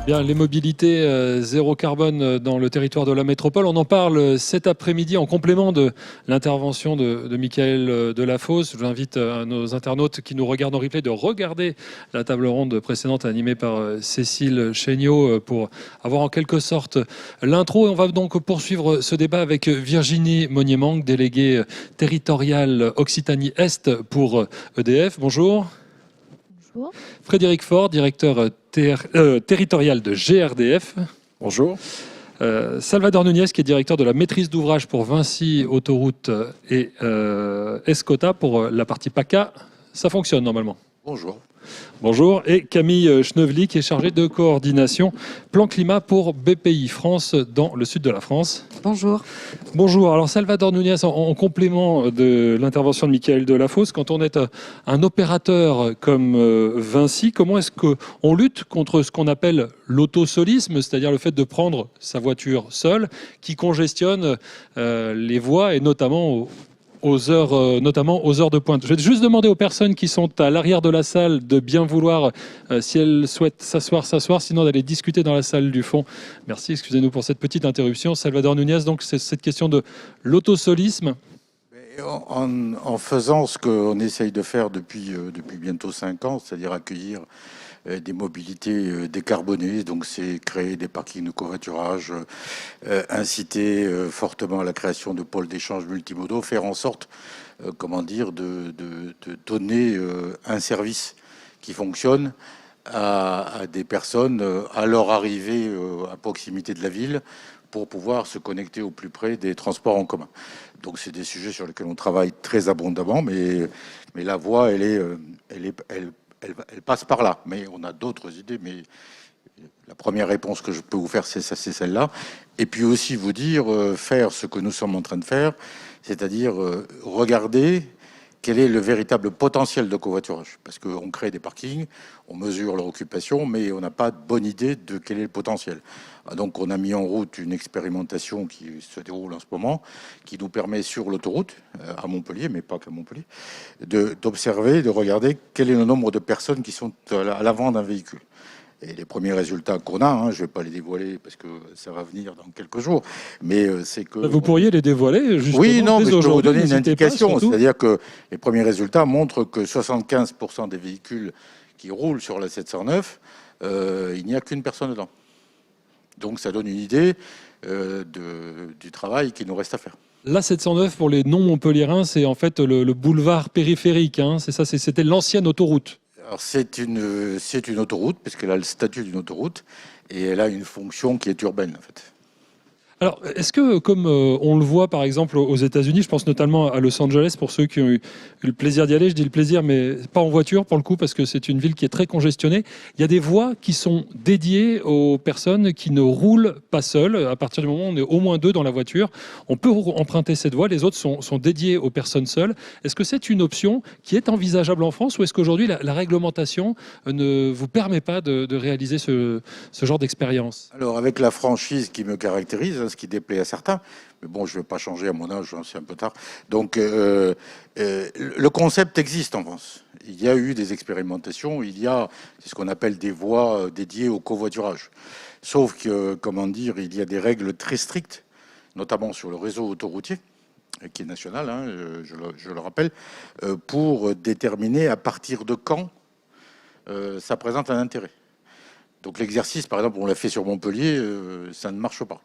Bien, les mobilités zéro carbone dans le territoire de la métropole, on en parle cet après-midi en complément de l'intervention de Michael Delafosse. J'invite nos internautes qui nous regardent en replay de regarder la table ronde précédente animée par Cécile Chéniaud pour avoir en quelque sorte l'intro. Et on va donc poursuivre ce débat avec Virginie Monnier-Manque, déléguée territoriale Occitanie-Est pour EDF. Bonjour. Bonjour. Frédéric Faure, directeur territorial de GRDF. Bonjour. Salvador Nunez, qui est directeur de la maîtrise d'ouvrage pour Vinci Autoroute et Escota pour la partie PACA. Ça fonctionne normalement. Bonjour. Bonjour. Et Camille Schnevely, qui est chargée de coordination plan climat pour BPI France dans le sud de la France. Bonjour. Bonjour. Alors Salvador Nunez, en complément de l'intervention de Michael Delafosse, quand on est un opérateur comme Vinci, comment est-ce qu'on lutte contre ce qu'on appelle l'autosolisme, c'est-à-dire le fait de prendre sa voiture seule, qui congestionne les voies et notamment aux heures de pointe. Je vais juste demander aux personnes qui sont à l'arrière de la salle de bien vouloir, si elles souhaitent s'asseoir, sinon d'aller discuter dans la salle du fond. Merci, excusez-nous pour cette petite interruption. Salvador Nunez, donc c'est cette question de l'autosolisme. En faisant ce qu'on essaye de faire depuis bientôt 5 ans, c'est-à-dire accueillir des mobilités décarbonées, donc c'est créer des parkings de covoiturage, inciter fortement à la création de pôles d'échange multimodaux, faire en sorte, de donner un service qui fonctionne à des personnes à leur arrivée à proximité de la ville pour pouvoir se connecter au plus près des transports en commun. Donc c'est des sujets sur lesquels on travaille très abondamment, mais la voie, elle passe par là. Mais on a d'autres idées, mais la première réponse que je peux vous faire, c'est celle-là. Et puis aussi vous dire, faire ce que nous sommes en train de faire, c'est-à-dire regarder quel est le véritable potentiel de covoiturage. Parce qu'on crée des parkings, on mesure leur occupation, mais on n'a pas de bonne idée de quel est le potentiel. Donc on a mis en route une expérimentation qui se déroule en ce moment, qui nous permet sur l'autoroute, à Montpellier, mais pas qu'à Montpellier, d'observer, de regarder quel est le nombre de personnes qui sont à l'avant d'un véhicule. Et les premiers résultats qu'on a, je ne vais pas les dévoiler parce que ça va venir dans quelques jours, mais c'est que... Vous pourriez les dévoiler justement. Oui, non, mais je peux vous donner une indication. Pas, c'est-à-dire que les premiers résultats montrent que 75% des véhicules qui roulent sur la 709, il n'y a qu'une personne dedans. Donc ça donne une idée du travail qu'il nous reste à faire. La 709, pour les non-montpelliérains, c'est en fait le boulevard périphérique. C'est ça, c'était l'ancienne autoroute. Alors c'est une autoroute, puisqu'elle a le statut d'une autoroute, et elle a une fonction qui est urbaine, en fait. Alors, est-ce que, comme on le voit par exemple aux États-Unis, je pense notamment à Los Angeles, pour ceux qui ont eu le plaisir d'y aller, je dis le plaisir, mais pas en voiture pour le coup, parce que c'est une ville qui est très congestionnée, il y a des voies qui sont dédiées aux personnes qui ne roulent pas seules. À partir du moment où on est au moins 2 dans la voiture, on peut emprunter cette voie, les autres sont dédiées aux personnes seules. Est-ce que c'est une option qui est envisageable en France, ou est-ce qu'aujourd'hui la réglementation ne vous permet pas de réaliser ce genre d'expérience? Alors, avec la franchise qui me caractérise, ce qui déplaît à certains, mais bon, je ne vais pas changer à mon âge, c'est un peu tard. Donc, le concept existe en France. Il y a eu des expérimentations, c'est ce qu'on appelle des voies dédiées au covoiturage. Sauf que, il y a des règles très strictes, notamment sur le réseau autoroutier, qui est national, je le rappelle, pour déterminer à partir de quand ça présente un intérêt. Donc l'exercice, par exemple, on l'a fait sur Montpellier, ça ne marche pas.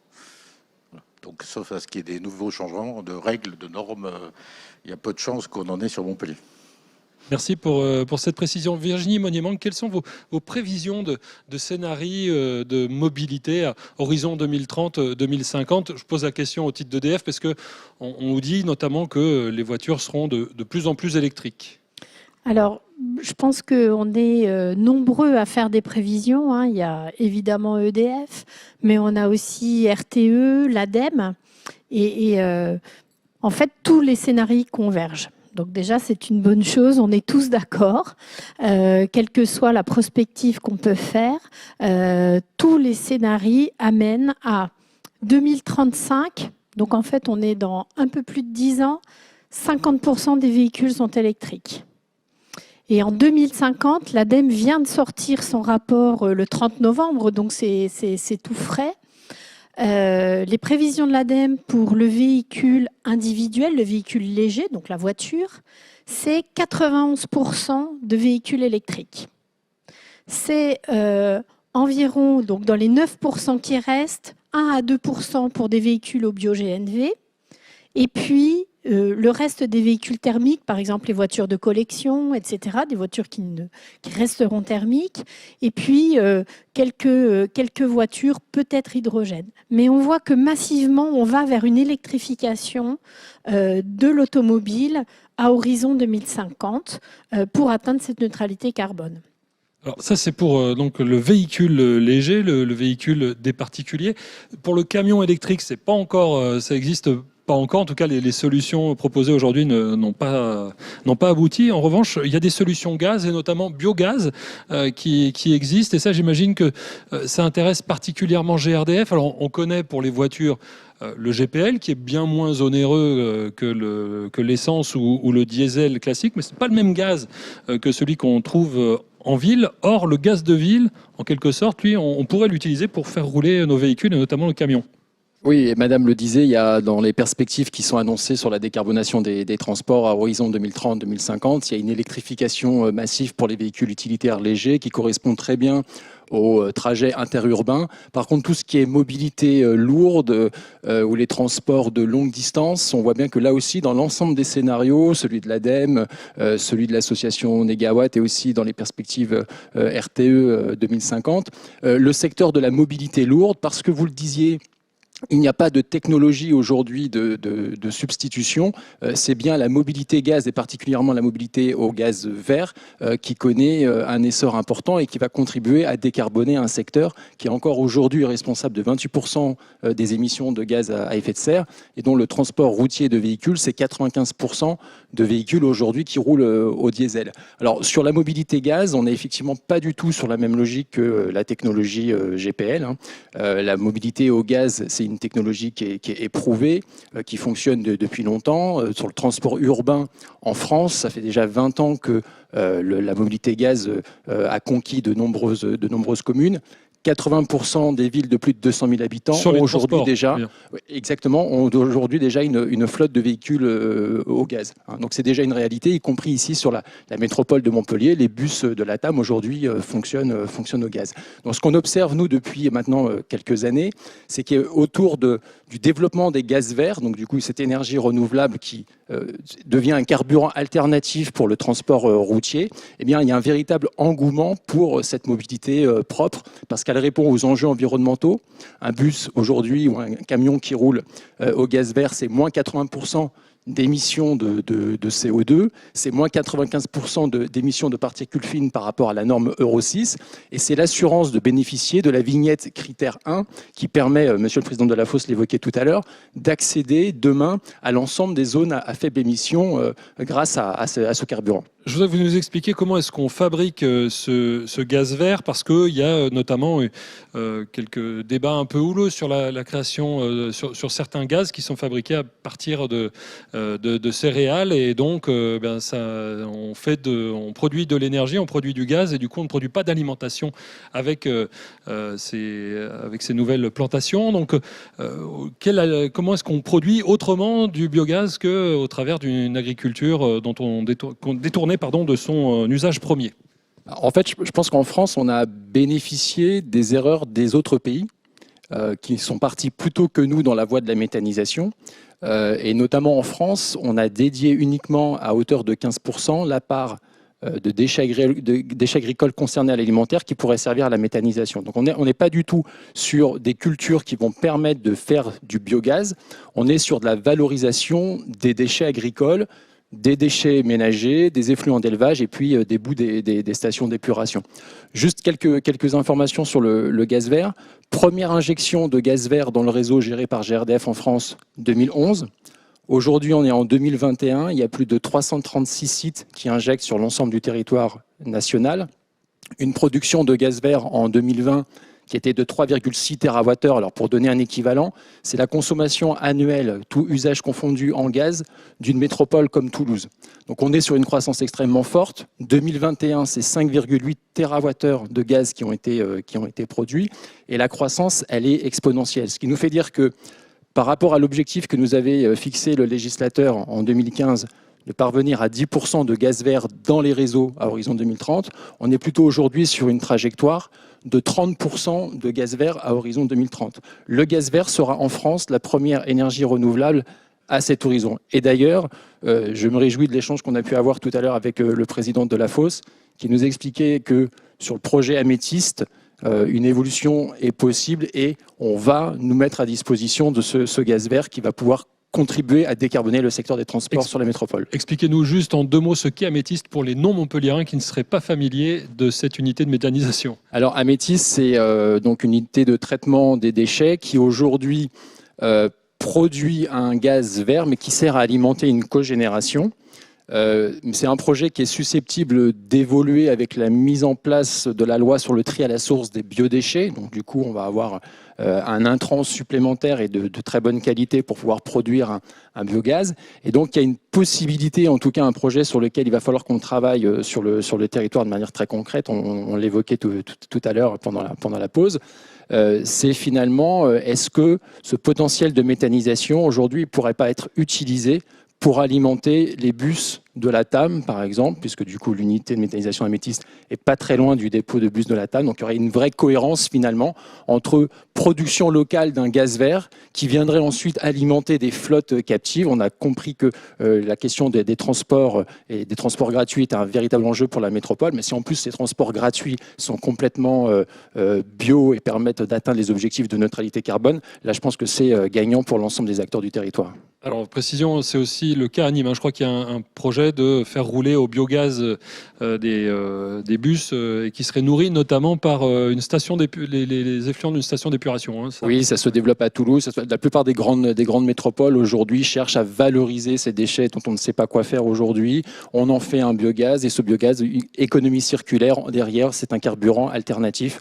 Donc, sauf à ce qu'il y ait des nouveaux changements de règles, de normes, il y a peu de chances qu'on en ait sur Montpellier. Merci pour cette précision. Virginie Monnier-Manque, quelles sont vos prévisions de scénarii de mobilité à horizon 2030-2050 ? Je pose la question au titre d'EDF parce qu'on nous dit notamment que les voitures seront de plus en plus électriques. Alors, je pense qu'on est nombreux à faire des prévisions. Il y a évidemment EDF, mais on a aussi RTE, l'ADEME. Et en fait, tous les scénarios convergent. Donc déjà, c'est une bonne chose. On est tous d'accord. Quelle que soit la prospective qu'on peut faire, tous les scénarios amènent à 2035. Donc en fait, on est dans un peu plus de 10 ans. 50% des véhicules sont électriques. Et en 2050, l'ADEME vient de sortir son rapport le 30 novembre, donc c'est tout frais. Les prévisions de l'ADEME pour le véhicule individuel, le véhicule léger, donc la voiture, c'est 91% de véhicules électriques. C'est environ, donc dans les 9% qui restent, 1 à 2% pour des véhicules au bio-GNV. Et puis, le reste des véhicules thermiques, par exemple les voitures de collection, etc., des voitures qui resteront thermiques. Et puis, quelques voitures peut-être hydrogène. Mais on voit que massivement, on va vers une électrification de l'automobile à horizon 2050 pour atteindre cette neutralité carbone. Alors ça c'est pour donc le véhicule léger, le véhicule des particuliers. Pour le camion électrique, c'est pas encore, ça existe pas encore. En tout cas, les solutions proposées aujourd'hui n'ont pas abouti. En revanche, il y a des solutions gaz et notamment biogaz qui existent. Et ça, j'imagine que ça intéresse particulièrement GRDF. Alors on connaît pour les voitures le GPL qui est bien moins onéreux que l'essence ou le diesel classique, mais c'est pas le même gaz que celui qu'on trouve en ville. Or, le gaz de ville, en quelque sorte, lui, on pourrait l'utiliser pour faire rouler nos véhicules et notamment le camion. Oui, et Madame le disait, il y a dans les perspectives qui sont annoncées sur la décarbonation des transports à horizon 2030-2050, il y a une électrification massive pour les véhicules utilitaires légers qui correspond très bien aux trajets interurbains. Par contre, tout ce qui est mobilité lourde ou les transports de longue distance, on voit bien que là aussi, dans l'ensemble des scénarios, celui de l'ADEME, celui de l'association Négawatt et aussi dans les perspectives RTE 2050, le secteur de la mobilité lourde, parce que vous le disiez, il n'y a pas de technologie aujourd'hui de substitution. C'est bien la mobilité gaz et particulièrement la mobilité au gaz vert qui connaît un essor important et qui va contribuer à décarboner un secteur qui est encore aujourd'hui responsable de 28% des émissions de gaz à effet de serre et dont le transport routier de véhicules, c'est 95% de véhicules aujourd'hui qui roulent au diesel. Alors sur la mobilité gaz, on n'est effectivement pas du tout sur la même logique que la technologie GPL. La mobilité au gaz, c'est une technologie qui est éprouvée, qui fonctionne depuis longtemps. Sur le transport urbain en France, ça fait déjà 20 ans que la mobilité gaz a conquis de nombreuses communes. 80% des villes de plus de 200 000 habitants ont aujourd'hui déjà, une flotte de véhicules au gaz. Donc c'est déjà une réalité, y compris ici sur la métropole de Montpellier. Les bus de la TAM aujourd'hui fonctionnent au gaz. Donc ce qu'on observe nous depuis maintenant quelques années, c'est qu'autour du développement des gaz verts, donc du coup cette énergie renouvelable qui devient un carburant alternatif pour le transport routier, eh bien, il y a un véritable engouement pour cette mobilité propre parce qu'elle répond aux enjeux environnementaux. Un bus aujourd'hui ou un camion qui roule au gaz vert, c'est moins 80% d'émissions de CO2, c'est moins 95% d'émissions de particules fines par rapport à la norme Euro 6, et c'est l'assurance de bénéficier de la vignette critère 1 qui permet, Monsieur le Président Delafosse l'évoquait tout à l'heure, d'accéder demain à l'ensemble des zones à faible émission grâce à ce carburant. Je voudrais que vous nous expliquiez comment est-ce qu'on fabrique ce gaz vert, parce qu'il y a notamment quelques débats un peu houleux sur la création, sur certains gaz qui sont fabriqués à partir de céréales, et donc on produit de l'énergie, on produit du gaz, et du coup on ne produit pas d'alimentation avec ces nouvelles plantations. Donc comment est-ce qu'on produit autrement du biogaz qu'au travers d'une agriculture dont on détournait de son usage premier? En fait, je pense qu'en France, on a bénéficié des erreurs des autres pays qui sont partis plus tôt que nous dans la voie de la méthanisation. Et notamment en France, on a dédié uniquement à hauteur de 15% la part de déchets agricoles concernés à l'alimentaire qui pourraient servir à la méthanisation. Donc on n'est pas du tout sur des cultures qui vont permettre de faire du biogaz, on est sur de la valorisation des déchets agricoles, des déchets ménagers, des effluents d'élevage et puis des bouts des stations d'épuration. Juste quelques informations sur le gaz vert. Première injection de gaz vert dans le réseau géré par GRDF en France, 2011. Aujourd'hui, on est en 2021. Il y a plus de 336 sites qui injectent sur l'ensemble du territoire national. Une production de gaz vert en 2020 qui était de 3,6 TWh. Alors pour donner un équivalent, c'est la consommation annuelle, tout usage confondu en gaz, d'une métropole comme Toulouse. Donc on est sur une croissance extrêmement forte. 2021, c'est 5,8 TWh de gaz qui ont été produits. Et la croissance, elle est exponentielle. Ce qui nous fait dire que par rapport à l'objectif que nous avait fixé le législateur en 2015, de parvenir à 10% de gaz vert dans les réseaux à horizon 2030, on est plutôt aujourd'hui sur une trajectoire de 30% de gaz vert à horizon 2030. Le gaz vert sera en France la première énergie renouvelable à cet horizon. Et d'ailleurs, je me réjouis de l'échange qu'on a pu avoir tout à l'heure avec le président de la FOS, qui nous expliquait que sur le projet Améthyste, une évolution est possible et on va nous mettre à disposition de ce gaz vert qui va pouvoir contribuer à décarboner le secteur des transports sur la métropole. Expliquez-nous juste en 2 mots ce qu'est Améthyste pour les non-montpelliérains qui ne seraient pas familiers de cette unité de méthanisation. Alors Améthyste, c'est donc une unité de traitement des déchets qui aujourd'hui produit un gaz vert mais qui sert à alimenter une cogénération. C'est un projet qui est susceptible d'évoluer avec la mise en place de la loi sur le tri à la source des biodéchets. Donc du coup, on va avoir un intrant supplémentaire et de très bonne qualité pour pouvoir produire un biogaz. Et donc, il y a une possibilité, en tout cas un projet sur lequel il va falloir qu'on travaille sur le territoire de manière très concrète. On l'évoquait tout à l'heure pendant la pause. C'est finalement, est-ce que ce potentiel de méthanisation, aujourd'hui, ne pourrait pas être utilisé pour alimenter les bus de la TAM, par exemple, puisque du coup l'unité de méthanisation Améthyste est pas très loin du dépôt de bus de la TAM. Donc il y aurait une vraie cohérence finalement entre production locale d'un gaz vert qui viendrait ensuite alimenter des flottes captives. On a compris que la question des transports et des transports gratuits est un véritable enjeu pour la métropole. Mais si en plus ces transports gratuits sont complètement bio et permettent d'atteindre les objectifs de neutralité carbone, là je pense que c'est gagnant pour l'ensemble des acteurs du territoire. Alors, précision, c'est aussi le cas à Nîmes. Je crois qu'il y a un projet de faire rouler au biogaz des bus et qui serait nourri notamment par une station les effluents d'une station d'épuration. Hein, ça. Oui, ça se développe à Toulouse. La plupart des grandes métropoles aujourd'hui cherchent à valoriser ces déchets dont on ne sait pas quoi faire aujourd'hui. On en fait un biogaz et ce biogaz, économie circulaire derrière, c'est un carburant alternatif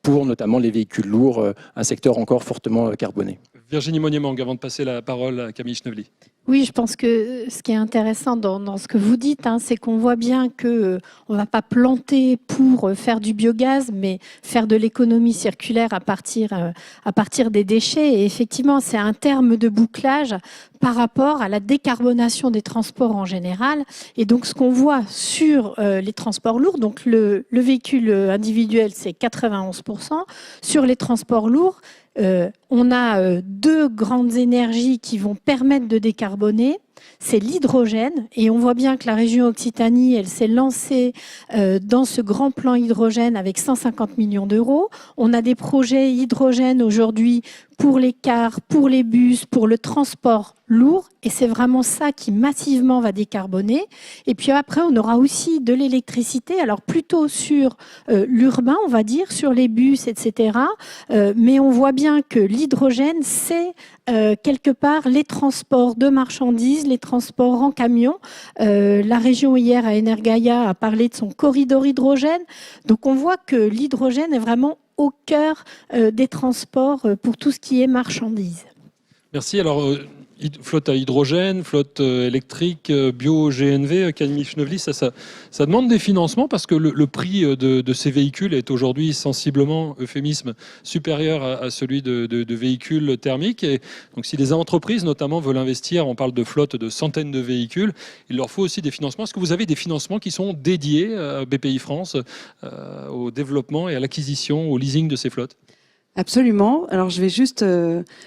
pour notamment les véhicules lourds, un secteur encore fortement carboné. Virginie Monnier-Mang, avant de passer la parole à Camille Schnebly. Oui, je pense que ce qui est intéressant dans ce que vous dites, c'est qu'on voit bien qu'on ne va pas planter pour faire du biogaz, mais faire de l'économie circulaire à partir des déchets. Et effectivement, c'est un terme de bouclage par rapport à la décarbonation des transports en général. Et donc, ce qu'on voit sur les transports lourds, donc le véhicule individuel, c'est 91%. Sur les transports lourds, on a 2 grandes énergies qui vont permettre de décarboner. C'est l'hydrogène et on voit bien que la région Occitanie, elle s'est lancée dans ce grand plan hydrogène avec 150 millions d'euros. On a des projets hydrogène aujourd'hui pour les cars, pour les bus, pour le transport lourd et c'est vraiment ça qui massivement va décarboner. Et puis après, on aura aussi de l'électricité, alors plutôt sur l'urbain, on va dire, sur les bus, etc. Mais on voit bien que l'hydrogène, c'est quelque part les transports de marchandises, les transports en camion. La région hier à Energaia a parlé de son corridor hydrogène. Donc on voit que l'hydrogène est vraiment au cœur des transports pour tout ce qui est marchandises. Merci. Alors, flotte à hydrogène, flotte électrique, bio-GNV, Camille Schnebly, ça demande des financements parce que le prix de ces véhicules est aujourd'hui sensiblement, euphémisme, supérieur à celui de véhicules thermiques. Et donc si les entreprises notamment veulent investir, on parle de flotte de centaines de véhicules, il leur faut aussi des financements. Est-ce que vous avez des financements qui sont dédiés à BPI France au développement et à l'acquisition, au leasing de ces flottes ? Absolument. Alors je vais juste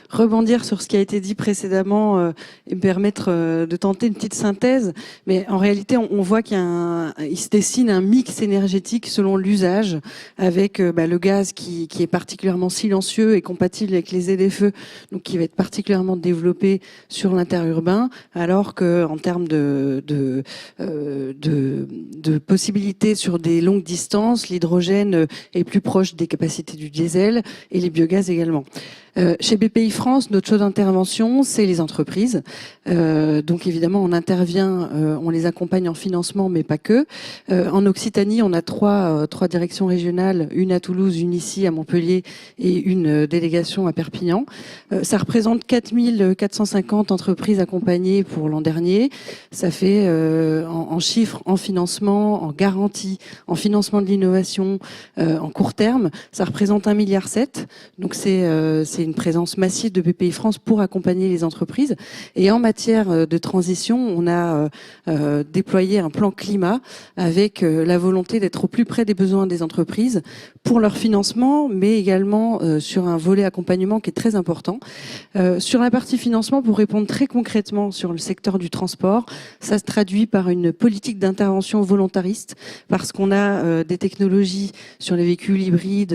rebondir sur ce qui a été dit précédemment et me permettre de tenter une petite synthèse. Mais en réalité, on voit qu'il se dessine un mix énergétique selon l'usage, avec le gaz qui est particulièrement silencieux et compatible avec les ZFE, donc qui va être particulièrement développé sur l'interurbain, alors que en termes de possibilités sur des longues distances, l'hydrogène est plus proche des capacités du diesel et les biogaz également. Chez BPI France, notre champ d'intervention, c'est les entreprises. Donc évidemment, on intervient, on les accompagne en financement, mais pas que. En Occitanie, on a trois directions régionales, une à Toulouse, une ici à Montpellier et une délégation à Perpignan. Ça représente 4450 entreprises accompagnées pour l'an dernier. Ça fait en chiffres, en financement, en garantie, en financement de l'innovation, en court terme, ça représente 1,7 milliard. Donc c'est une présence massive de BPI France pour accompagner les entreprises. Et en matière de transition, on a déployé un plan climat avec la volonté d'être au plus près des besoins des entreprises pour leur financement, mais également sur un volet accompagnement qui est très important. Sur la partie financement, pour répondre très concrètement sur le secteur du transport, ça se traduit par une politique d'intervention volontariste parce qu'on a des technologies sur les véhicules hybrides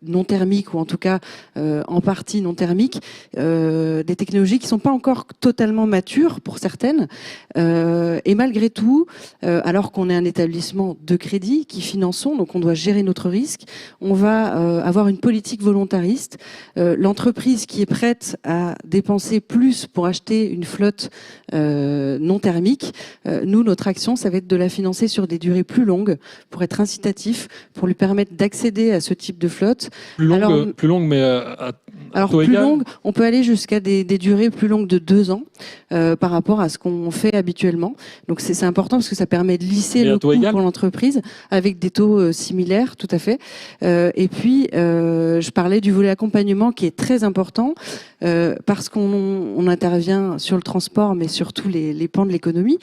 non thermiques ou en tout cas en partie non thermiques, des technologies qui ne sont pas encore totalement matures pour certaines. Et malgré tout, alors qu'on est un établissement de crédit qui finançons, donc on doit gérer notre risque, on va avoir une politique volontariste. L'entreprise qui est prête à dépenser plus pour acheter une flotte non thermique, nous, notre action, ça va être de la financer sur des durées plus longues pour être incitatif, pour lui permettre d'accéder à ce type de flotte. Plus longue, mais alors plus longue, on peut aller jusqu'à des durées plus longues de 2 ans par rapport à ce qu'on fait habituellement. Donc c'est important parce que ça permet de lisser le coût pour l'entreprise avec des taux similaires, tout à fait. Et puis, je parlais du volet accompagnement qui est très important parce qu'on intervient sur le transport, mais sur tous les pans de l'économie.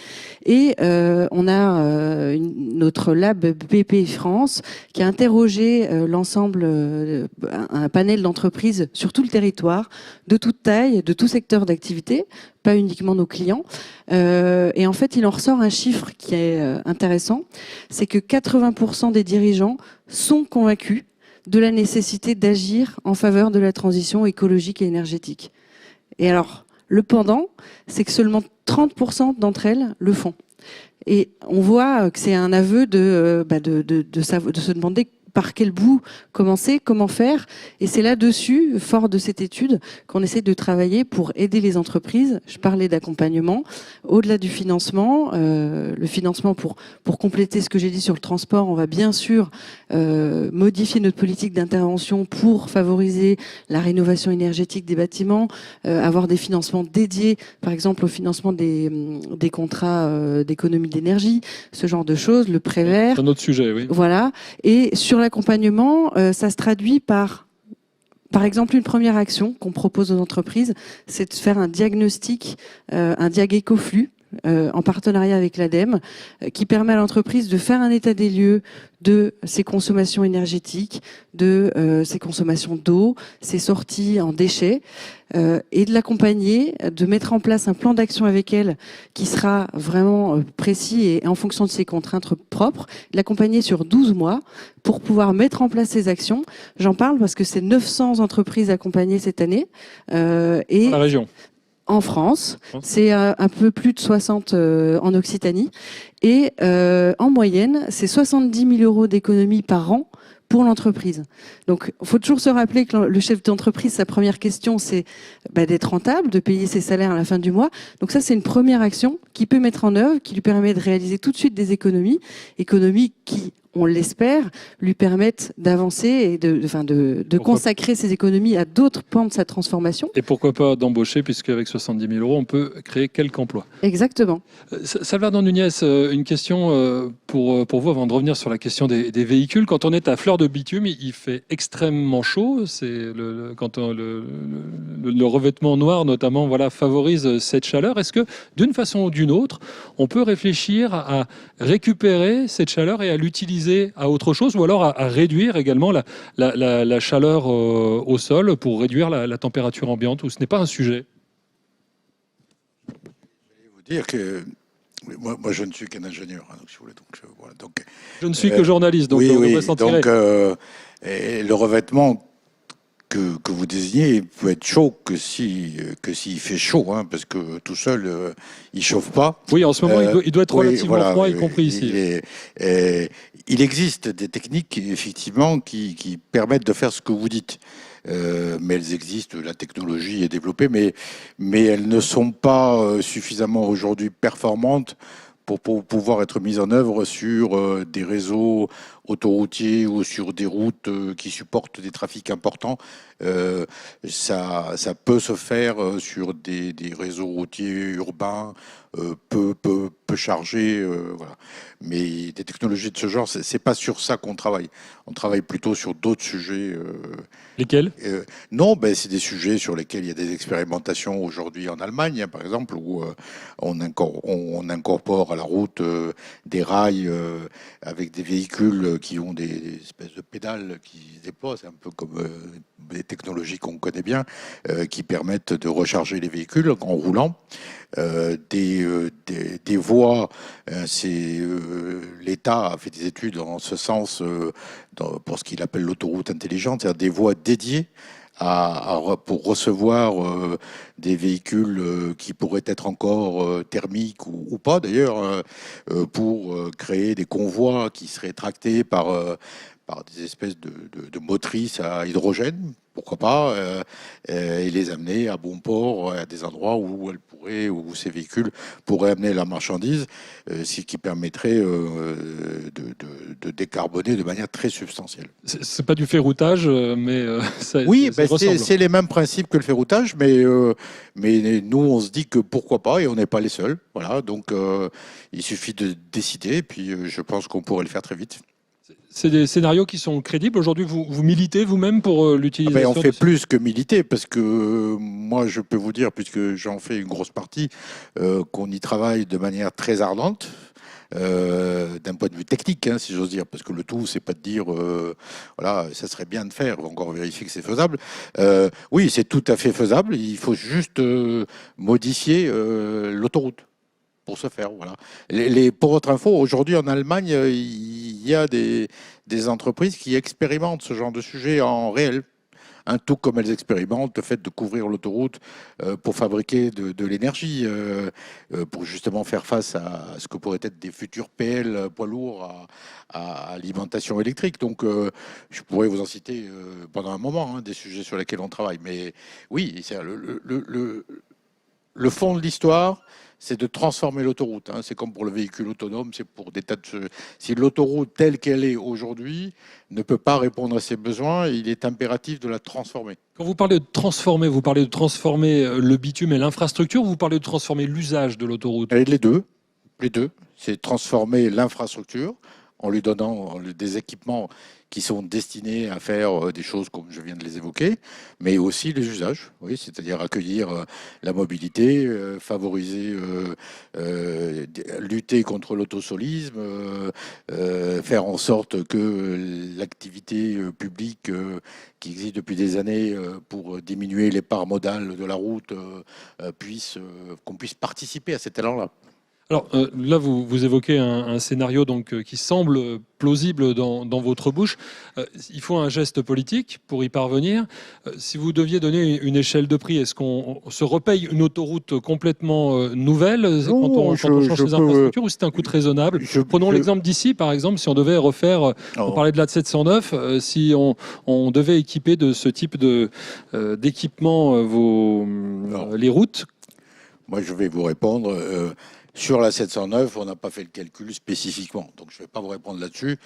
Et on a notre lab BPI France qui a interrogé l'ensemble, un panel d'entreprises sur tout le territoire, de toute taille, de tout secteur d'activité, pas uniquement nos clients. Et en fait, il en ressort un chiffre qui est intéressant, c'est que 80% des dirigeants sont convaincus de la nécessité d'agir en faveur de la transition écologique et énergétique. Et alors, le pendant, c'est que seulement 30% d'entre elles le font. Et on voit que c'est un aveu de se demander par quel bout commencer, comment faire. Et c'est là-dessus, fort de cette étude, qu'on essaie de travailler pour aider les entreprises. Je parlais d'accompagnement. Au-delà du financement, le financement pour compléter ce que j'ai dit sur le transport, on va bien sûr modifier notre politique d'intervention pour favoriser la rénovation énergétique des bâtiments, avoir des financements dédiés, par exemple au financement des contrats d'économie d'énergie, ce genre de choses, le prêt vert. C'est un autre sujet, oui. Voilà. Et sur l'accompagnement, ça se traduit par exemple, une première action qu'on propose aux entreprises, c'est de faire un diagnostic, un diag écoflux, en partenariat avec l'ADEME, qui permet à l'entreprise de faire un état des lieux de ses consommations énergétiques, de ses consommations d'eau, ses sorties en déchets, et de l'accompagner, de mettre en place un plan d'action avec elle qui sera vraiment précis et en fonction de ses contraintes propres, l'accompagner sur 12 mois pour pouvoir mettre en place ces actions. J'en parle parce que c'est 900 entreprises accompagnées cette année. Et dans la région. En France, c'est un peu plus de 60 en Occitanie. Et en moyenne, c'est 70 000 € d'économie par an pour l'entreprise. Donc, il faut toujours se rappeler que le chef d'entreprise, sa première question, c'est d'être rentable, de payer ses salaires à la fin du mois. Donc ça, c'est une première action qu'il peut mettre en œuvre, qui lui permet de réaliser tout de suite des économies qui, on l'espère, lui permettent d'avancer et de consacrer ses économies à d'autres pans de sa transformation. Et pourquoi pas d'embaucher, puisqu'avec 70 000 €, on peut créer quelques emplois. Exactement. Salvador Nunez, une question pour vous, avant de revenir sur la question des véhicules. Quand on est à fleur de bitume, il fait extrêmement chaud. Quand le revêtement noir, notamment, favorise cette chaleur. Est-ce que, d'une façon ou d'une autre, on peut réfléchir à récupérer cette chaleur et à l'utiliser à autre chose, ou alors à réduire également la chaleur au sol pour réduire la température ambiante, ou ce n'est pas un sujet? Je vais vous dire que moi je ne suis qu'un ingénieur, donc si vous voulez, donc je ne suis que journaliste, donc oui, on devrait s'en tirer. Donc le revêtement que vous désignez peut être chaud que s'il fait chaud, parce que tout seul il chauffe pas. Oui, en ce moment il doit être relativement froid, y compris ici. Il existe des techniques effectivement qui permettent de faire ce que vous dites. mais elles existent, la technologie est développée, mais elles ne sont pas suffisamment aujourd'hui performantes pour pouvoir être mises en œuvre sur des réseaux autoroutiers ou sur des routes qui supportent des trafics importants. Ça peut se faire sur des réseaux routiers urbains peu chargés, voilà. Mais des technologies de ce genre, c'est pas sur ça qu'on travaille. On travaille plutôt sur d'autres sujets. Lesquels? Non, ben, c'est des sujets sur lesquels il y a des expérimentations aujourd'hui en Allemagne, hein, par exemple, où on incorpore à la route des rails avec des véhicules qui ont des espèces de pédales qui se déploient. C'est un peu comme des technologies qu'on connaît bien, qui permettent de recharger les véhicules en roulant. Des voies, l'État a fait des études en ce sens pour ce qu'il appelle l'autoroute intelligente, c'est-à-dire des voies dédiées pour recevoir des véhicules qui pourraient être encore thermiques ou pas d'ailleurs, pour créer des convois qui seraient tractés par des espèces de motrices à hydrogène, pourquoi pas, et les amener à bon port, à des endroits où ces véhicules pourraient amener la marchandise, ce qui permettrait de décarboner de manière très substantielle. C'est pas du ferroutage, mais oui, ça ressemble. c'est les mêmes principes que le ferroutage, mais nous, on se dit que pourquoi pas, et on n'est pas les seuls. Voilà, donc il suffit de décider, et puis je pense qu'on pourrait le faire très vite. C'est des scénarios qui sont crédibles. Aujourd'hui, vous militez vous-même pour l'utilisation on fait plus que militer, parce que moi, je peux vous dire, puisque j'en fais une grosse partie, qu'on y travaille de manière très ardente. D'un point de vue technique, hein, si j'ose dire, parce que le tout, c'est pas de dire, voilà, ça serait bien de faire, on va encore vérifier que c'est faisable. Oui, c'est tout à fait faisable, il faut juste modifier l'autoroute pour ce faire, voilà. Pour votre info, aujourd'hui en Allemagne, il y a des entreprises qui expérimentent ce genre de sujet en réel. Tout comme elles expérimentent le fait de couvrir l'autoroute pour fabriquer de l'énergie, pour justement faire face à ce que pourraient être des futurs PL poids lourds à alimentation électrique. Donc, je pourrais vous en citer pendant un moment, hein, des sujets sur lesquels on travaille. Mais oui, c'est le fond de l'histoire, c'est de transformer l'autoroute. Hein. C'est comme pour le véhicule autonome, c'est pour des tas de... Si l'autoroute telle qu'elle est aujourd'hui ne peut pas répondre à ses besoins, il est impératif de la transformer. Quand vous parlez de transformer, vous parlez de transformer le bitume et l'infrastructure, ou vous parlez de transformer l'usage de l'autoroute? Et les deux. C'est transformer l'infrastructure en lui donnant des équipements qui sont destinés à faire des choses comme je viens de les évoquer, mais aussi les usages, oui, c'est-à-dire accueillir la mobilité, favoriser, lutter contre l'autosolisme, faire en sorte que l'activité publique qui existe depuis des années pour diminuer les parts modales de la route qu'on puisse participer à cet élan-là. Alors là, vous évoquez un scénario donc, qui semble plausible dans votre bouche. Il faut un geste politique pour y parvenir. Si vous deviez donner une échelle de prix, est-ce qu'on se repaye une autoroute complètement nouvelle quand on change les infrastructures, ou c'est un coût raisonnable? Prenons l'exemple d'ici, par exemple, si on devait refaire, on parlait de la 709, si on devait équiper de ce type d'équipement les routes. Moi, je vais vous répondre. Sur la 709, on n'a pas fait le calcul spécifiquement. Donc, je ne vais pas vous répondre là-dessus,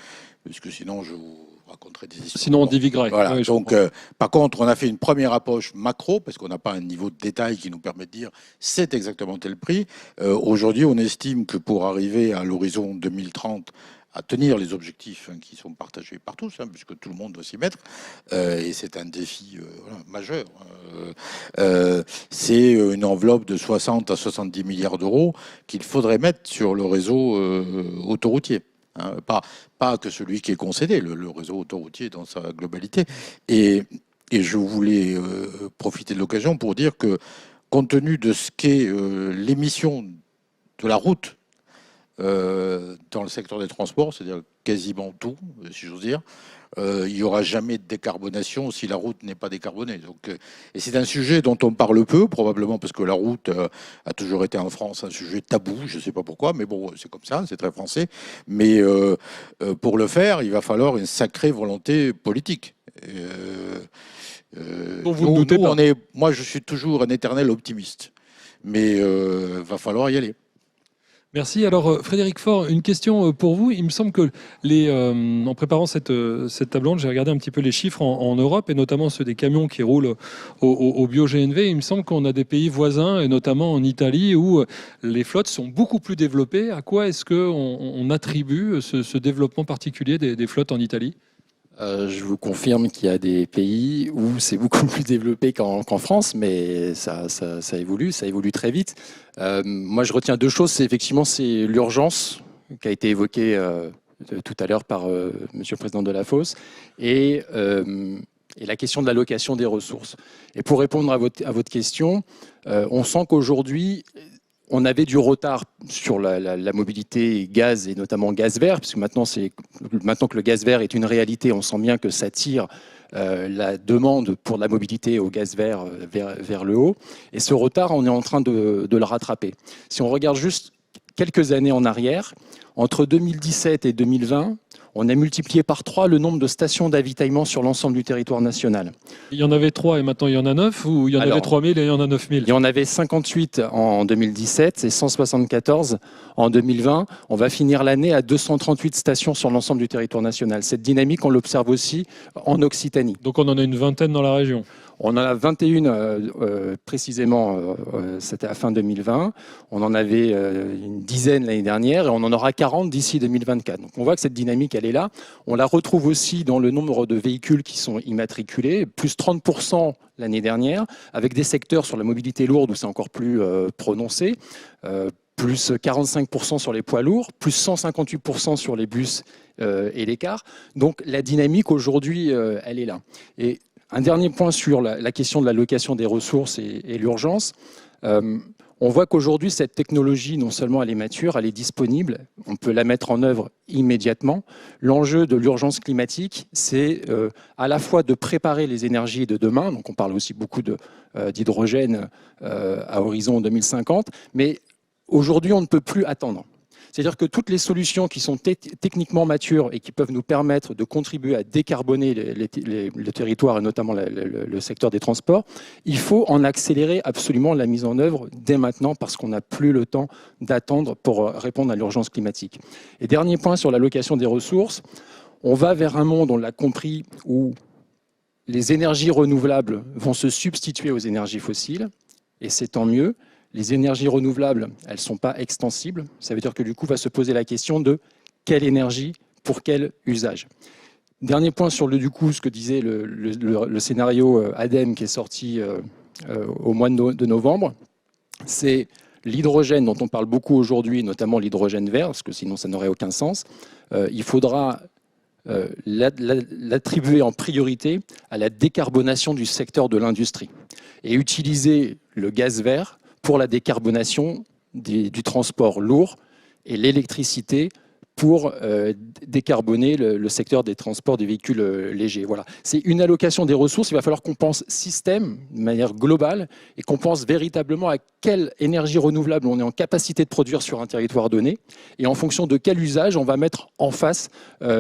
puisque sinon, je vous raconterai des histoires. Sinon, on diviguerait. Voilà. Oui, donc, par contre, on a fait une première approche macro, parce qu'on n'a pas un niveau de détail qui nous permet de dire c'est exactement tel prix. Aujourd'hui, on estime que pour arriver à l'horizon 2030, à tenir les objectifs qui sont partagés par tous, puisque tout le monde doit s'y mettre, et c'est un défi majeur. C'est une enveloppe de 60 à 70 milliards d'euros qu'il faudrait mettre sur le réseau autoroutier. Hein, pas que celui qui est concédé, le réseau autoroutier dans sa globalité. Et je voulais profiter de l'occasion pour dire que, compte tenu de ce qu'est l'émission de la route, dans le secteur des transports, c'est-à-dire quasiment tout, si j'ose dire, il n'y aura jamais de décarbonation si la route n'est pas décarbonée. Donc, et c'est un sujet dont on parle peu, probablement parce que la route a toujours été en France un sujet tabou, je ne sais pas pourquoi, mais bon, c'est comme ça, c'est très français. Mais pour le faire, il va falloir une sacrée volonté politique. Dont vous ne doutez pas. Moi, je suis toujours un éternel optimiste. Mais va falloir y aller. Merci. Alors, Frédéric Faure, une question pour vous. Il me semble que en préparant cette table ronde, j'ai regardé un petit peu les chiffres en Europe, et notamment ceux des camions qui roulent au bio-GNV. Il me semble qu'on a des pays voisins, et notamment en Italie, où les flottes sont beaucoup plus développées. À quoi est-ce qu'on attribue ce développement particulier des flottes en Italie ? Je vous confirme qu'il y a des pays où c'est beaucoup plus développé qu'en France, mais ça évolue très vite. Moi, je retiens deux choses. C'est l'urgence qui a été évoquée tout à l'heure par Monsieur le Président Delafosse, et la question de l'allocation des ressources. Et pour répondre à votre question, on sent qu'aujourd'hui, on avait du retard sur la mobilité gaz, et notamment gaz vert, puisque maintenant que le gaz vert est une réalité, on sent bien que ça tire la demande pour la mobilité au gaz vert vers le haut. Et ce retard, on est en train de le rattraper. Si on regarde juste quelques années en arrière, entre 2017 et 2020, on a multiplié par 3 le nombre de stations d'avitaillement sur l'ensemble du territoire national. Il y en avait 3 et maintenant il y en a 9, ou il y en avait 3000 et il y en a 9000 ? Il y en avait 58 en 2017 et 174 en 2020. On va finir l'année à 238 stations sur l'ensemble du territoire national. Cette dynamique, on l'observe aussi en Occitanie. Donc on en a une vingtaine dans la région. On en a 21 précisément, c'était à fin 2020. On en avait une dizaine l'année dernière et on en aura 40 d'ici 2024. Donc on voit que cette dynamique, elle est là. On la retrouve aussi dans le nombre de véhicules qui sont immatriculés, plus 30% l'année dernière, avec des secteurs sur la mobilité lourde où c'est encore plus prononcé, plus 45% sur les poids lourds, plus 158% sur les bus et les cars. Donc la dynamique aujourd'hui, elle est là. Et un dernier point sur la question de l'allocation des ressources et l'urgence. On voit qu'aujourd'hui, cette technologie, non seulement elle est mature, elle est disponible, on peut la mettre en œuvre immédiatement. L'enjeu de l'urgence climatique, c'est à la fois de préparer les énergies de demain, donc on parle aussi beaucoup d'hydrogène à horizon 2050, mais aujourd'hui, on ne peut plus attendre. C'est-à-dire que toutes les solutions qui sont techniquement matures et qui peuvent nous permettre de contribuer à décarboner le territoire et notamment le secteur des transports, il faut en accélérer absolument la mise en œuvre dès maintenant parce qu'on n'a plus le temps d'attendre pour répondre à l'urgence climatique. Et dernier point sur l'allocation des ressources, on va vers un monde, on l'a compris, où les énergies renouvelables vont se substituer aux énergies fossiles, et c'est tant mieux. Les énergies renouvelables, elles ne sont pas extensibles. Ça veut dire que du coup, va se poser la question de quelle énergie, pour quel usage. Dernier point sur ce que disait le scénario ADEME qui est sorti au mois de novembre, c'est l'hydrogène dont on parle beaucoup aujourd'hui, notamment l'hydrogène vert, parce que sinon ça n'aurait aucun sens. Il faudra l'attribuer en priorité à la décarbonation du secteur de l'industrie et utiliser le gaz vert pour la décarbonation du transport lourd et l'électricité pour décarboner le secteur des transports des véhicules légers. Voilà. C'est une allocation des ressources. Il va falloir qu'on pense système de manière globale et qu'on pense véritablement à quelle énergie renouvelable on est en capacité de produire sur un territoire donné et en fonction de quel usage on va mettre en face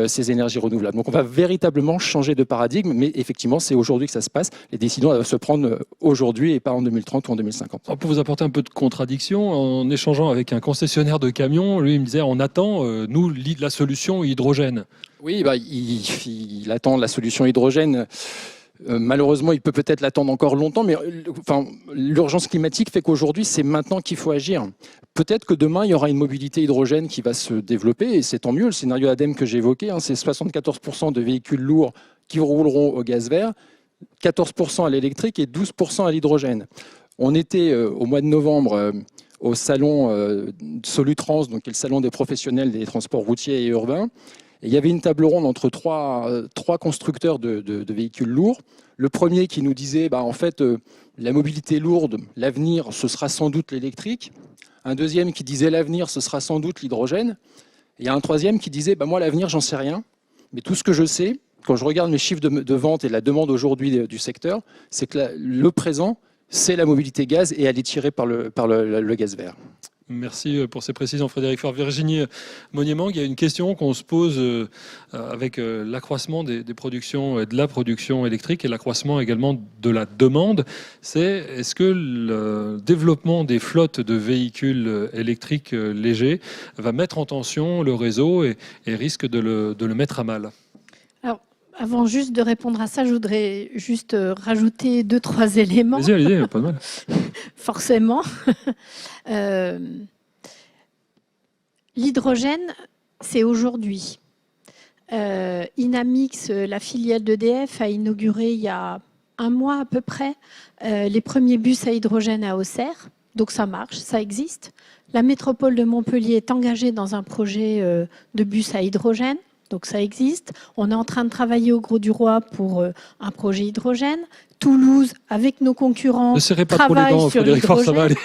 ces énergies renouvelables. Donc on va véritablement changer de paradigme, mais effectivement c'est aujourd'hui que ça se passe. Les décisions doivent se prendre aujourd'hui et pas en 2030 ou en 2050. Alors pour vous apporter un peu de contradiction, en échangeant avec un concessionnaire de camions, lui il me disait on attend, nous, la solution hydrogène. Oui, il attend la solution hydrogène. Malheureusement, il peut peut-être l'attendre encore longtemps, mais l'urgence climatique fait qu'aujourd'hui, c'est maintenant qu'il faut agir. Peut-être que demain, il y aura une mobilité hydrogène qui va se développer, et c'est tant mieux. Le scénario ADEME que j'évoquais, c'est 74% de véhicules lourds qui rouleront au gaz vert, 14% à l'électrique et 12% à l'hydrogène. On était au mois de novembre au salon Solutrans, donc qui est le salon des professionnels des transports routiers et urbains. Et il y avait une table ronde entre trois constructeurs de véhicules lourds. Le premier qui nous disait, en fait, la mobilité lourde, l'avenir, ce sera sans doute l'électrique. Un deuxième qui disait, l'avenir, ce sera sans doute l'hydrogène. Et il y a un troisième qui disait, moi, l'avenir, j'en sais rien. Mais tout ce que je sais, quand je regarde mes chiffres de vente et la demande aujourd'hui du secteur, c'est que le présent, c'est la mobilité gaz et elle est tirée par le gaz vert. Merci pour ces précisions, Frédéric Faure. Virginie Monnier-Mang, il y a une question qu'on se pose avec l'accroissement des productions, de la production électrique et l'accroissement également de la demande. C'est est-ce que le développement des flottes de véhicules électriques légers va mettre en tension le réseau et risque de le mettre à mal? Alors, avant juste de répondre à ça, je voudrais juste rajouter 2-3 éléments. Allez-y, pas de mal. Forcément. L'hydrogène, c'est aujourd'hui. Inamix, la filiale d'EDF, a inauguré il y a un mois à peu près les premiers bus à hydrogène à Auxerre. Donc ça marche, ça existe. La métropole de Montpellier est engagée dans un projet de bus à hydrogène. Donc ça existe. On est en train de travailler au Grau-du-Roi pour un projet hydrogène. Toulouse, avec nos concurrents, ne serrez pas trop les dents, Frédéric Faure, ça va aller.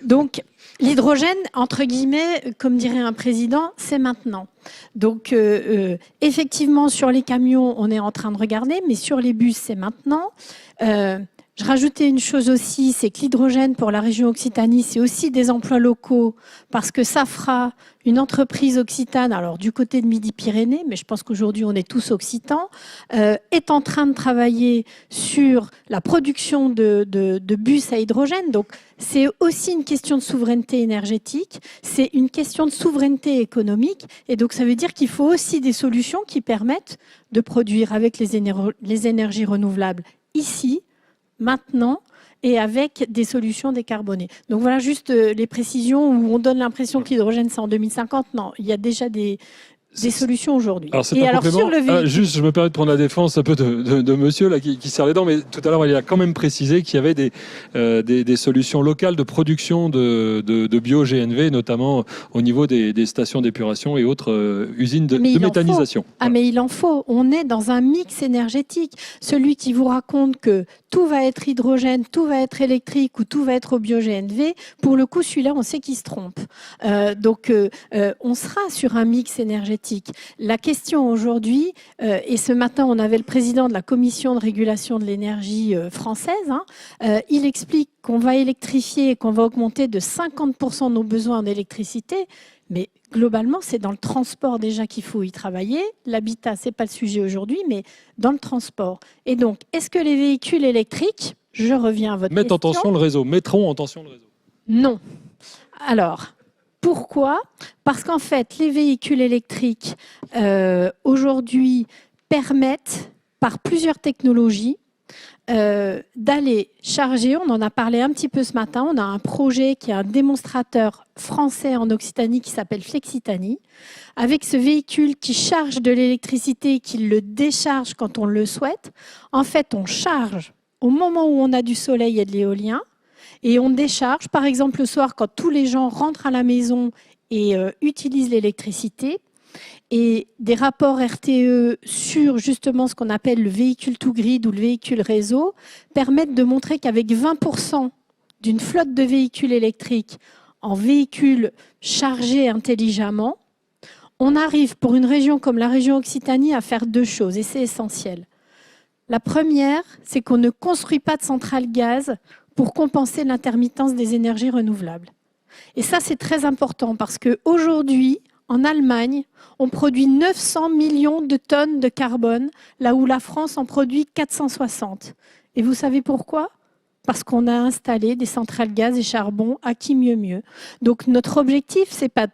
Donc l'hydrogène, entre guillemets, comme dirait un président, c'est maintenant. Donc effectivement, sur les camions, on est en train de regarder, mais sur les bus, c'est maintenant. Je rajoutais une chose aussi, c'est que l'hydrogène pour la région Occitanie, c'est aussi des emplois locaux, parce que Safra, une entreprise occitane, alors du côté de Midi-Pyrénées, mais je pense qu'aujourd'hui on est tous occitans, est en train de travailler sur la production de bus à hydrogène. Donc c'est aussi une question de souveraineté énergétique, c'est une question de souveraineté économique, et donc ça veut dire qu'il faut aussi des solutions qui permettent de produire avec les énergies renouvelables ici, maintenant, et avec des solutions décarbonées. Donc voilà juste les précisions où on donne l'impression que l'hydrogène c'est en 2050. Non, il y a déjà des solutions aujourd'hui. Alors, sur le véhicule... juste, je me permets de prendre la défense un peu de monsieur là, qui serre les dents, mais tout à l'heure, il a quand même précisé qu'il y avait des solutions locales de production de bio-GNV, notamment au niveau des stations d'épuration et autres usines de méthanisation. Mais il en faut. On est dans un mix énergétique. Celui qui vous raconte que tout va être hydrogène, tout va être électrique ou tout va être au bio-GNV, pour le coup, celui-là, on sait qu'il se trompe. Donc, on sera sur un mix énergétique. La question aujourd'hui, et ce matin on avait le président de la commission de régulation de l'énergie française, il explique qu'on va électrifier et qu'on va augmenter de 50% nos besoins en électricité, mais globalement c'est dans le transport déjà qu'il faut y travailler. L'habitat, c'est pas le sujet aujourd'hui, mais dans le transport. Et donc, est-ce que les véhicules électriques, je reviens à votre question... mettront en tension le réseau? Non. Alors... Pourquoi ? Parce qu'en fait, les véhicules électriques, aujourd'hui, permettent, par plusieurs technologies, d'aller charger. On en a parlé un petit peu ce matin. On a un projet qui est un démonstrateur français en Occitanie qui s'appelle Flexitanie. Avec ce véhicule qui charge de l'électricité et qui le décharge quand on le souhaite, en fait, on charge au moment où on a du soleil et de l'éolien. Et on décharge, par exemple, le soir, quand tous les gens rentrent à la maison et utilisent l'électricité. Et des rapports RTE sur justement ce qu'on appelle le véhicule to grid ou le véhicule réseau permettent de montrer qu'avec 20% d'une flotte de véhicules électriques en véhicules chargés intelligemment, on arrive pour une région comme la région Occitanie à faire 2 choses, et c'est essentiel. La première, c'est qu'on ne construit pas de centrales gaz pour compenser l'intermittence des énergies renouvelables. Et ça, c'est très important parce qu'aujourd'hui, en Allemagne, on produit 900 millions de tonnes de carbone, là où la France en produit 460. Et vous savez pourquoi ? Parce qu'on a installé des centrales gaz et charbon à qui mieux mieux. Donc notre objectif, ce n'est pas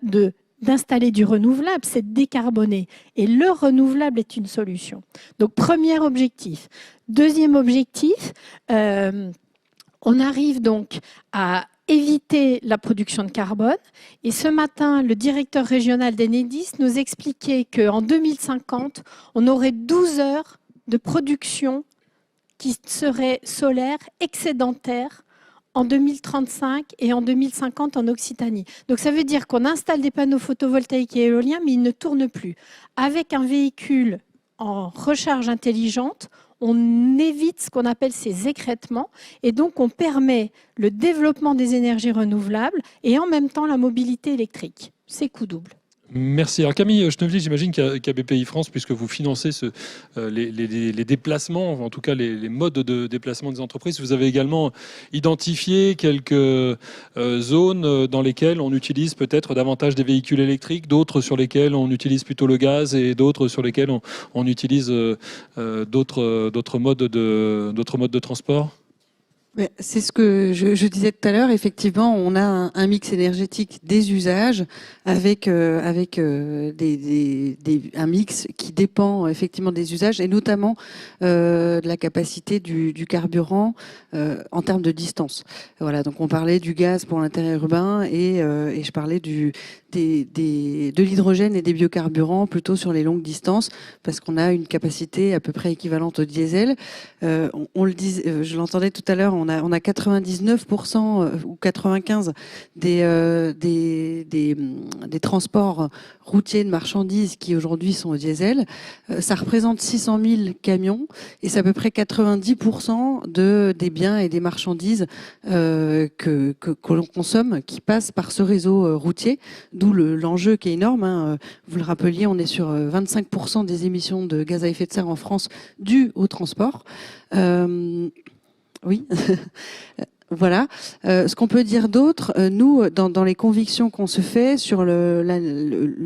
d'installer du renouvelable, c'est de décarboner. Et le renouvelable est une solution. Donc premier objectif. Deuxième objectif, on arrive donc à éviter la production de carbone. Et ce matin, le directeur régional d'Enedis nous expliquait qu'en 2050, on aurait 12 heures de production qui serait solaire excédentaire en 2035 et en 2050 en Occitanie. Donc ça veut dire qu'on installe des panneaux photovoltaïques et éoliens, mais ils ne tournent plus. Avec un véhicule en recharge intelligente, on évite ce qu'on appelle ces écrêtements et donc on permet le développement des énergies renouvelables et en même temps la mobilité électrique. C'est coup double. Merci. Alors Camille Schnevely, j'imagine qu'à BPI France, puisque vous financez les déplacements, en tout cas les modes de déplacement des entreprises, vous avez également identifié quelques zones dans lesquelles on utilise peut-être davantage des véhicules électriques, d'autres sur lesquelles on utilise plutôt le gaz et d'autres sur lesquelles on utilise d'autres modes de transport. Mais c'est ce que je disais tout à l'heure. Effectivement, on a un mix énergétique des usages avec un mix qui dépend effectivement des usages et notamment de la capacité du carburant en termes de distance. Voilà. Donc on parlait du gaz pour l'intérieur urbain et je parlais de l'hydrogène et des biocarburants plutôt sur les longues distances parce qu'on a une capacité à peu près équivalente au diesel. On le dit, je l'entendais tout à l'heure. On a 99% ou 95% des transports routiers de marchandises qui aujourd'hui sont au diesel. Ça représente 600 000 camions et c'est à peu près 90% des biens et des marchandises que l'on consomme qui passent par ce réseau routier, d'où l'enjeu qui est énorme. Hein. Vous le rappeliez, on est sur 25% des émissions de gaz à effet de serre en France dues au transport. Oui, voilà. Ce qu'on peut dire d'autre, nous, dans les convictions qu'on se fait sur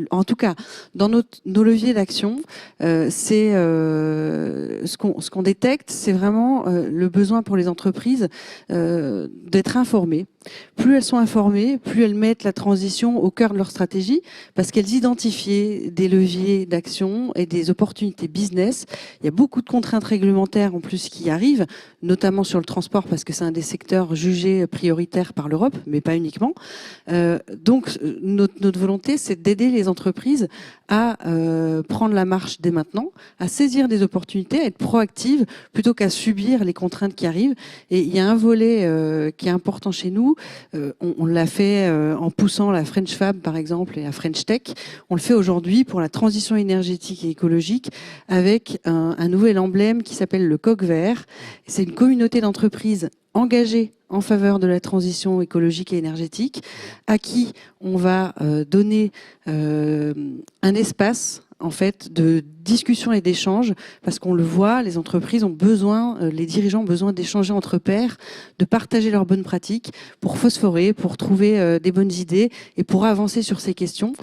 en tout cas, dans nos leviers d'action, c'est ce qu'on détecte, c'est vraiment le besoin pour les entreprises d'être informées. Plus elles sont informées, plus elles mettent la transition au cœur de leur stratégie, parce qu'elles identifient des leviers d'action et des opportunités business. Il y a beaucoup de contraintes réglementaires en plus qui arrivent, notamment sur le transport, parce que c'est un des secteurs jugés prioritaires par l'Europe, mais pas uniquement. Donc notre volonté, c'est d'aider les entreprises à prendre la marche dès maintenant, à saisir des opportunités, à être proactives, plutôt qu'à subir les contraintes qui arrivent. Et il y a un volet qui est important chez nous. On l'a fait en poussant la French Fab, par exemple, et la French Tech. On le fait aujourd'hui pour la transition énergétique et écologique avec un nouvel emblème qui s'appelle le coq vert. C'est une communauté d'entreprises engagées en faveur de la transition écologique et énergétique, à qui on va donner un espace en fait de discussion et d'échange, parce qu'on le voit, les entreprises ont besoin, les dirigeants ont besoin d'échanger entre pairs, de partager leurs bonnes pratiques pour phosphorer, pour trouver des bonnes idées et pour avancer sur ces questions,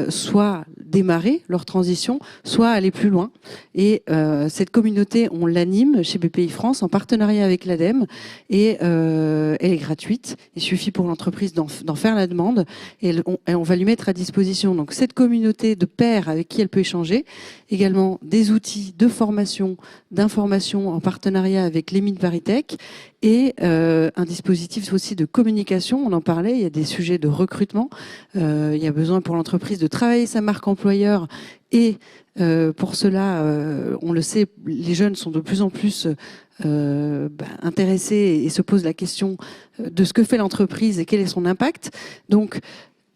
soit démarrer leur transition, soit aller plus loin. Et cette communauté, on l'anime chez BPI France en partenariat avec l'ADEME et elle est gratuite. Il suffit pour l'entreprise d'en faire la demande et on va lui mettre à disposition donc cette communauté de pairs avec qui elle peut échanger, également des outils de formation, d'information en partenariat avec les mines ParisTech et un dispositif aussi de communication. On en parlait, il y a des sujets de recrutement. Il y a besoin pour l'entreprise de travailler sa marque employeur et pour cela, on le sait, les jeunes sont de plus en plus intéressés et se posent la question de ce que fait l'entreprise et quel est son impact. Donc,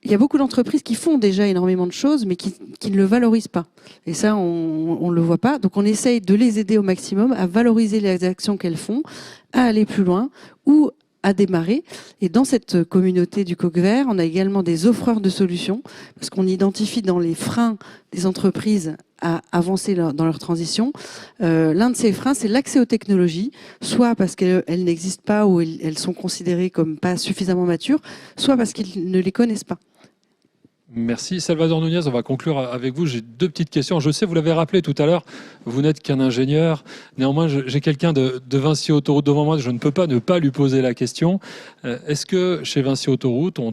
il y a beaucoup d'entreprises qui font déjà énormément de choses, mais qui ne le valorisent pas. Et ça, on ne le voit pas. Donc, on essaye de les aider au maximum à valoriser les actions qu'elles font, à aller plus loin ou à démarrer. Et dans cette communauté du coq vert, on a également des offreurs de solutions, parce qu'on identifie dans les freins des entreprises à avancer dans leur transition. L'un de ces freins, c'est l'accès aux technologies, soit parce qu'elles n'existent pas ou elles sont considérées comme pas suffisamment matures, soit parce qu'ils ne les connaissent pas. Merci Salvador Nunez, on va conclure avec vous. J'ai deux petites questions. Je sais, vous l'avez rappelé tout à l'heure, vous n'êtes qu'un ingénieur. Néanmoins, j'ai quelqu'un de Vinci Autoroute devant moi, je ne peux pas ne pas lui poser la question. Est-ce que chez Vinci Autoroute, on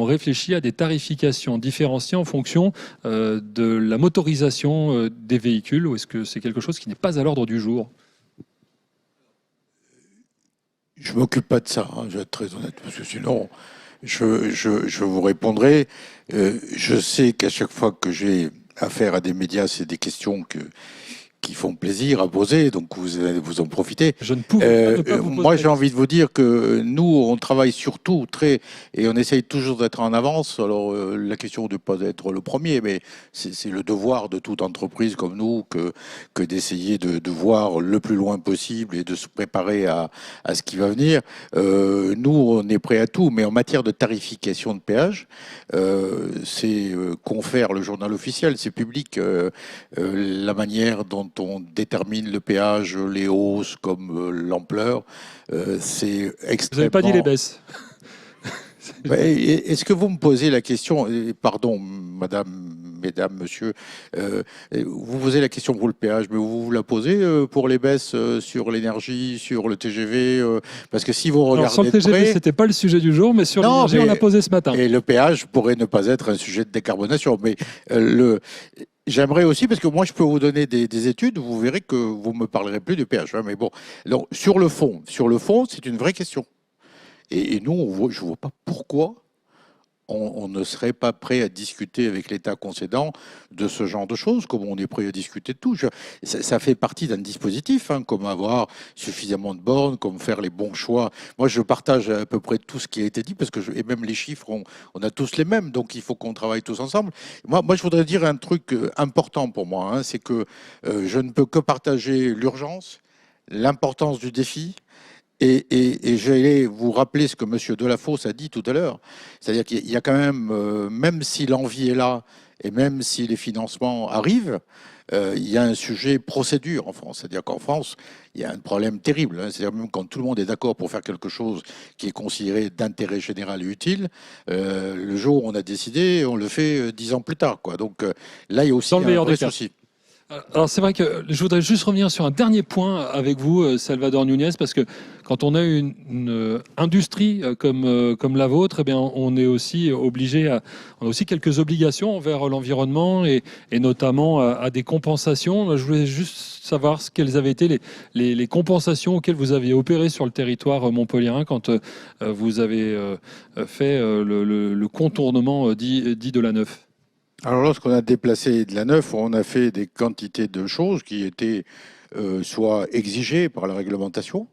réfléchit à des tarifications différenciées en fonction de la motorisation des véhicules, ou est-ce que c'est quelque chose qui n'est pas à l'ordre du jour ? Je ne m'occupe pas de ça, hein, je vais être très honnête, parce que sinon... Je vous répondrai. Je sais qu'à chaque fois que j'ai affaire à des médias, c'est des questions qui font plaisir à poser, donc vous en profitez. Je ne pouvais pas vous poser Moi, la j'ai question. envie de vous dire que nous, on travaille surtout et on essaye toujours d'être en avance. Alors, la question de ne pas être le premier, mais c'est le devoir de toute entreprise comme nous que d'essayer de voir le plus loin possible et de se préparer à ce qui va venir. Nous, on est prêt à tout, mais en matière de tarification de péage, c'est confère le journal officiel, c'est public. La manière dont on détermine le péage, les hausses comme l'ampleur, c'est extrêmement... Vous n'avez pas dit les baisses. Est-ce que vous me posez la question, pardon, mesdames, monsieur, vous posez la question pour le péage, mais vous la posez pour les baisses sur l'énergie, sur le TGV, parce que si vous regardez Alors, sur le de TGV, près, c'était pas le sujet du jour, mais sur Non, l'énergie, mais- on l'a posé ce matin. et le péage pourrait ne pas être un sujet de décarbonation, mais j'aimerais aussi, parce que moi je peux vous donner des études, vous verrez que vous me parlerez plus du péage, hein, mais bon, donc, sur le fond, c'est une vraie question. Et nous, je ne vois pas pourquoi on ne serait pas prêt à discuter avec l'État concédant de ce genre de choses, comme on est prêt à discuter de tout. Ça fait partie d'un dispositif, hein, comme avoir suffisamment de bornes, comme faire les bons choix. Moi, je partage à peu près tout ce qui a été dit, parce que et même les chiffres, on a tous les mêmes, donc il faut qu'on travaille tous ensemble. Moi, je voudrais dire un truc important pour moi, hein, c'est que je ne peux que partager l'urgence, l'importance du défi. Et j'allais vous rappeler ce que M. Delafosse a dit tout à l'heure. C'est-à-dire qu'il y a quand même si l'envie est là et même si les financements arrivent, il y a un sujet procédure en France. C'est-à-dire qu'en France, il y a un problème terrible, hein. C'est-à-dire même quand tout le monde est d'accord pour faire quelque chose qui est considéré d'intérêt général et utile, le jour où on a décidé, on le fait 10 ans plus tard, quoi. Donc là, il y a aussi Dans le un meilleur vrai des cas. souci. Alors c'est vrai que je voudrais juste revenir sur un dernier point avec vous, Salvador Núñez, parce que quand on a une industrie comme la vôtre, eh bien, on est aussi on a aussi quelques obligations envers l'environnement et notamment à des compensations. Je voulais juste savoir quelles avaient été les compensations auxquelles vous avez opéré sur le territoire montpelliérain quand vous avez fait le contournement dit de la Neuf. Alors, lorsqu'on a déplacé de la Neuf, on a fait des quantités de choses qui étaient soit exigées par la réglementation,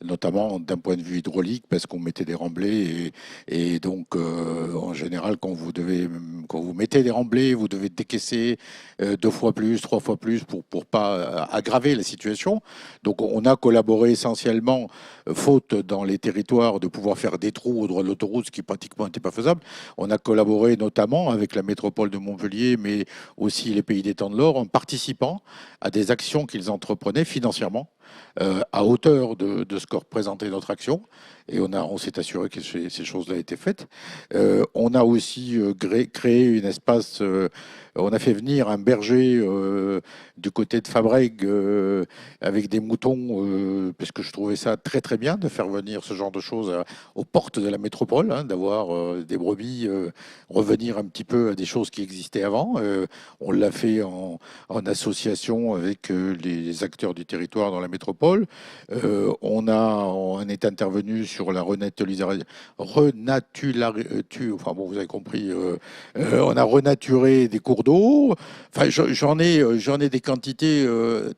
notamment d'un point de vue hydraulique, parce qu'on mettait des remblais et donc en général quand vous mettez des remblais, vous devez décaisser 2 fois plus, 3 fois plus pour pas aggraver la situation. Donc on a collaboré essentiellement, faute dans les territoires de pouvoir faire des trous au droit de l'autoroute, ce qui pratiquement n'était pas faisable. On a collaboré notamment avec la métropole de Montpellier, mais aussi les Pays des Temps de l'Or, en participant à des actions qu'ils entreprenaient financièrement à hauteur de ce que représentait notre action. Et on s'est assuré que ces choses-là étaient faites. On a aussi créé un espace, on a fait venir un berger du côté de Fabrègues avec des moutons, parce que je trouvais ça très très bien de faire venir ce genre de choses aux portes de la métropole, hein, d'avoir des brebis revenir un petit peu à des choses qui existaient avant. On l'a fait en association avec les acteurs du territoire dans la métropole. On est intervenu sur la enfin bon, vous avez compris, on a renaturé des cours d'eau. Enfin, j'en ai des quantités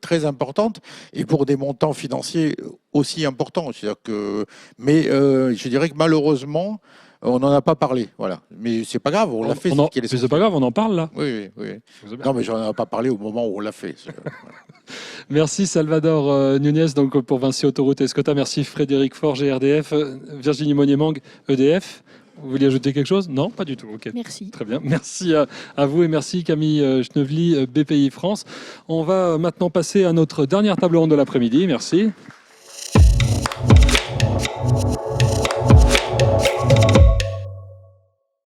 très importantes et pour des montants financiers aussi importants. Mais je dirais que malheureusement, on n'en a pas parlé, voilà. Mais c'est pas grave, on l'a fait. C'est pas grave, on en parle là. Oui. Non, mais j'en ai pas parlé au moment où on l'a fait. Merci Salvador Núñez donc pour Vinci Autoroute Escota. Merci Frédéric Forge et RDF. Virginie Monnier-Mang, EDF. Vous vouliez ajouter quelque chose? Non, pas du tout. Ok. Merci. Très bien. Merci à vous et merci Camille Schnevely, BPI France. On va maintenant passer à notre dernière table ronde de l'après-midi. Merci.